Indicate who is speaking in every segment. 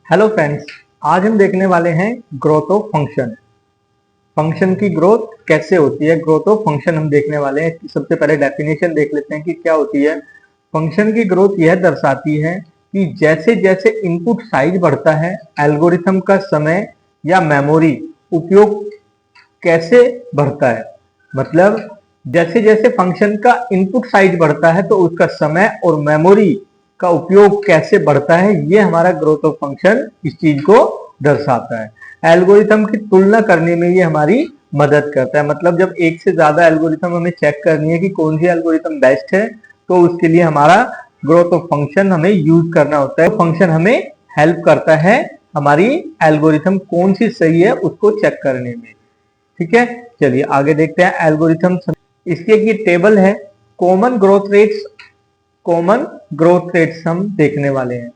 Speaker 1: Hello friends, आज हम देखने वाले हैं ग्रोथ ऑफ फंक्शन। फंक्शन की ग्रोथ कैसे होती है, ग्रोथ ऑफ फंक्शन हम देखने वाले हैं। इसकी सबसे पहले डेफिनेशन देख लेते हैं कि क्या होती है। फंक्शन की ग्रोथ यह दर्शाती है कि जैसे जैसे इनपुट साइज बढ़ता है, एल्गोरिथम का समय या मेमोरी उपयोग कैसे बढ़ता है। मतलब जैसे जैसे फंक्शन का इनपुट साइज बढ़ता है तो उसका समय और मेमोरी का उपयोग कैसे बढ़ता है, ये हमारा ग्रोथ ऑफ फंक्शन इस चीज को दर्शाता है। एल्गोरिथम की तुलना करने में ये हमारी मदद करता है। मतलब जब एक से ज्यादा एल्गोरिथम हमें चेक करनी है कि कौन सी एल्गोरिथम बेस्ट है, तो उसके लिए हमारा ग्रोथ ऑफ फंक्शन हमें यूज करना होता है। फंक्शन हमें हेल्प करता है हमारी एल्गोरिथम कौन सी सही है उसको चेक करने में। ठीक है, चलिए आगे देखते हैं एल्गोरिथम। इसकी एक ये टेबल है, कॉमन ग्रोथ रेट्स हम देखने वाले हैं।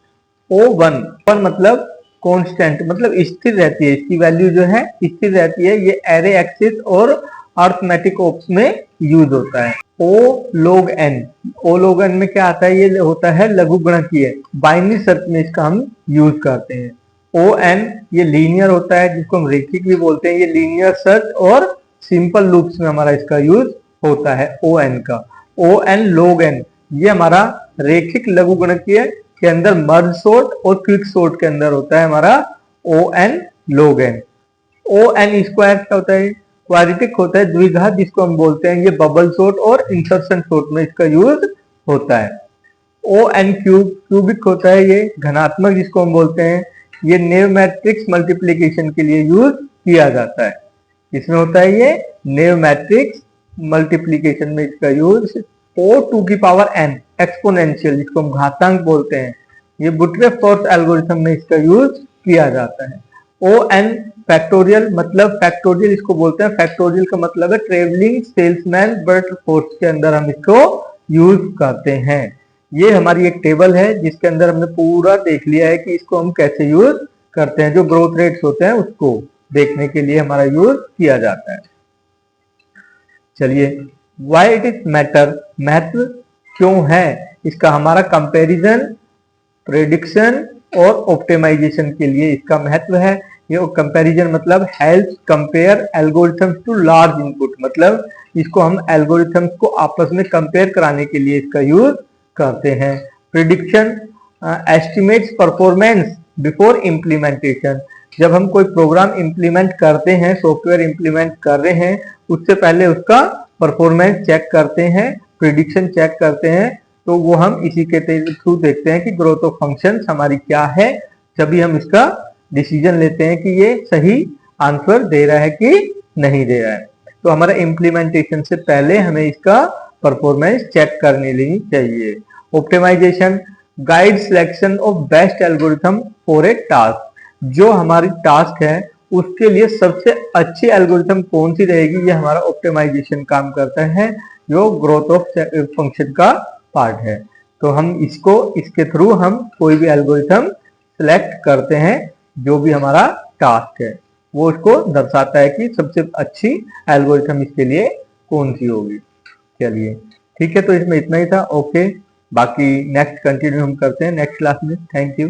Speaker 1: O1 मतलब कांस्टेंट, मतलब स्थिर रहती है, इसकी वैल्यू जो है स्थिर रहती है। ये एरे एक्सिस और अर्थमेटिक ओप्स में यूज होता है। O log n में क्या आता है, ये होता है लघुगणकीय। बाइनरी सर्च में इसका हम यूज करते हैं। ON ये लीनियर होता है, जिसको हम रैखिक भी बोलते हैं। ये लीनियर सर्च और सिंपल लूप्स में हमारा इसका यूज होता है ON का। ON log n ये हमारा रेखिक लघुगणकीय के अंदर मर्ज सॉर्ट और क्विक सॉर्ट के अंदर होता है हमारा ON log n। ON square क्या होता है, क्वाड्रेटिक होता है, द्विघात जिसको हम बोलते हैं। ये बबल सॉर्ट और इंसर्शन सॉर्ट में इसका यूज होता है। ON क्यूबिक होता है, ये घनात्मक जिसको हम बोलते हैं। ये नेव मैट्रिक्स मल्टीप्लीकेशन के लिए यूज किया जाता है। इसमें होता है ये नेव मैट्रिक्स मल्टीप्लीकेशन में इसका यूज। O⁴n एक्सपोनेंशियल जिसको हम घातांक बोलते हैं, ये बुटरेफ फोर्स एल्गोरिथम में इसका यूज किया जाता है। ON फैक्टोरियल, मतलब फैक्टोरियल इसको बोलते हैं। फैक्टोरियल का मतलब है ट्रेवलिंग सेल्समैन बट फोर्स के अंदर हम इसको यूज करते हैं। ये हमारी एक टेबल है जिसके अंदर हमने पूरा देख लिया है कि इसको हम कैसे यूज करते हैं। जो ग्रोथ रेट्स होते हैं उसको देखने के लिए हमारा यूज किया जाता है। चलिए, वाई इट इज मैटर, महत्व क्यों है इसका, हमारा कंपैरिजन, प्रेडिक्शन और ऑप्टिमाइजेशन के लिए इसका महत्व है। ये कंपैरिजन मतलब help compare algorithms to large input, मतलब इसको हम एल्गोरिथम्स को आपस में कंपेयर कराने के लिए इसका यूज करते हैं। Prediction estimates performance before implementation, जब हम कोई प्रोग्राम इम्प्लीमेंट करते हैं, सॉफ्टवेयर इम्प्लीमेंट कर रहे हैं, उससे पहले उसका परफॉर्मेंस चेक करते हैं, प्रिडिक्शन चेक करते हैं। तो वो हम इसी के थ्रू देखते हैं कि ग्रोथ ऑफ फंक्शंस हमारी क्या है, तभी हम इसका डिसीजन लेते हैं कि ये सही आंसर दे रहा है कि नहीं दे रहा है। तो हमारा इम्प्लीमेंटेशन से पहले हमें इसका परफॉर्मेंस चेक करने लेनी चाहिए। Optimization guide selection of best algorithm for a task, जो हमारी टास्क है उसके लिए सबसे अच्छी एल्गोरिथम कौन सी रहेगी, ये हमारा ऑप्टिमाइजेशन काम करता है, जो ग्रोथ ऑफ फंक्शन का पार्ट है। तो हम इसके थ्रू हम कोई भी एल्गोरिथम सिलेक्ट करते हैं, जो भी हमारा टास्क है वो उसको दर्शाता है कि सबसे अच्छी एल्गोरिथम इसके लिए कौन सी होगी। चलिए ठीक है, तो इसमें इतना ही था। ओके, बाकी नेक्स्ट कंटिन्यू हम करते हैं नेक्स्ट क्लास में। Thank you.